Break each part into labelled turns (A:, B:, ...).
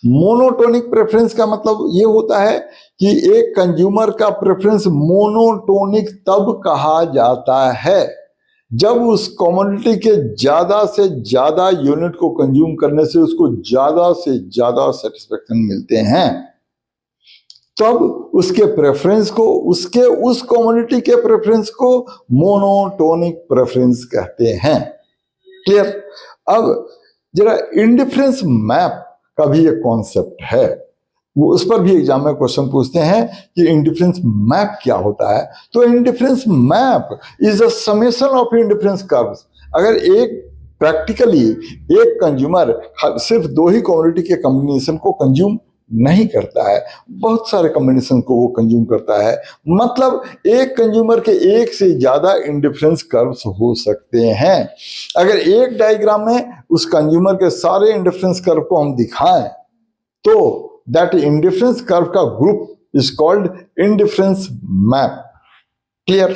A: Monotonic preference का मतलब ये होता है कि एक कंज्यूमर का प्रेफरेंस मोनोटोनिक तब कहा जाता है जब उस कमोडिटी के ज्यादा से ज्यादा यूनिट को कंज्यूम करने से उसको ज्यादा से ज्यादा सेटिस्फेक्शन मिलते हैं, तब उसके प्रेफरेंस को, उसके उस कमोडिटी के प्रेफरेंस को मोनोटोनिक प्रेफरेंस कहते हैं। क्लियर? अब जरा इंडिफरेंस मैप का भी एक कॉन्सेप्ट है, वो उस पर भी एग्जाम में क्वेश्चन पूछते हैं कि इंडिफरेंस मैप क्या होता है। तो indifference map is a summation of indifference curves. अगर एक प्रैक्टिकली एक कंज्यूमर सिर्फ दो ही कमोडिटी के कॉम्बिनेशन को कंज्यूम नहीं करता है, बहुत सारे कॉम्बिनेशन को वो कंज्यूम करता है, मतलब एक कंज्यूमर के एक से ज्यादा इंडिफरेंस कर्व्स हो सकते हैं। अगर एक डायग्राम में उस कंज्यूमर के सारे इंडिफरेंस कर्व को हम दिखाएं तो दैट इंडिफरेंस कर्व का group is called indifference map. Clear?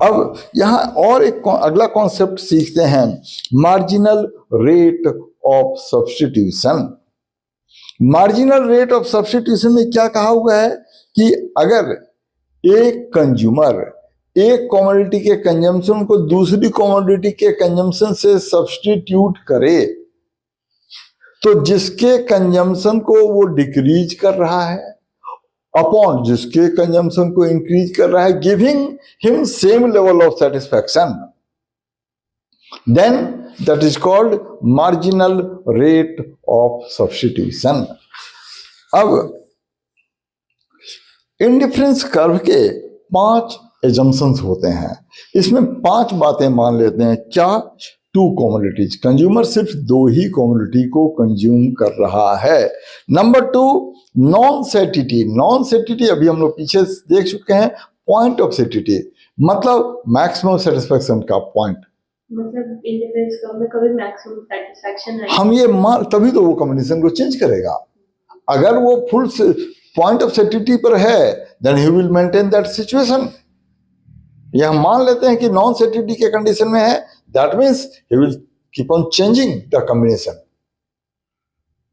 A: अब यहां और एक अगला कॉन्सेप्ट सीखते हैं, marginal rate of substitution. Marginal rate of substitution में क्या कहा हुआ है कि अगर एक कंज्यूमर एक कमोडिटी के कंजम्पशन को दूसरी कमोडिटी के कंजम्पशन से सब्स्टिट्यूट करे तो जिसके कंजम्पशन को वो डिक्रीज कर रहा है अपॉन जिसके कंजम्पशन को इंक्रीज कर रहा है, giving him same level of satisfaction, then that is called marginal rate of substitution. अब इंडिफरेंस कर्व के 5 एजम्पशंस होते हैं, इसमें 5 बातें मान लेते हैं। क्या? 2 कमोडिटीज, कंज्यूमर सिर्फ 2 ही कमोडिटी को कंज्यूम कर रहा है। Number 2, non satiety. Non satiety अभी हम लोग पीछे देख चुके हैं, पॉइंट ऑफ सेटिटी मतलब मैक्सिमम सेटिस्फैक्शन का पॉइंट,
B: मतलब इंडिफरेंस कर्व में कभी मैक्सिमम सेटिस्फैक्शन है,
A: हम ये मान तभी तो वो कॉम्बिनेशन को चेंज करेगा। अगर वो फुल पॉइंट ऑफ सेटिटी पर है then he will maintain that situation. ये हम मान लेते हैं कि नॉन सेटिटी के कंडीशन में है, that means he will keep on changing the combination,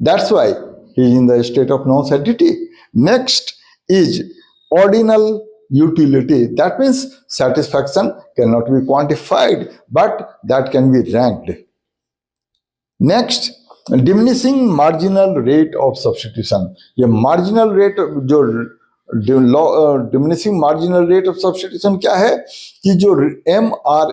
A: that's why he is in the state of non satiety. Next is ordinal utility, that means satisfaction cannot be quantified but that can be ranked. Next, diminishing marginal rate of substitution. ये marginal rate जो diminishing marginal rate of substitution क्या है कि जो MR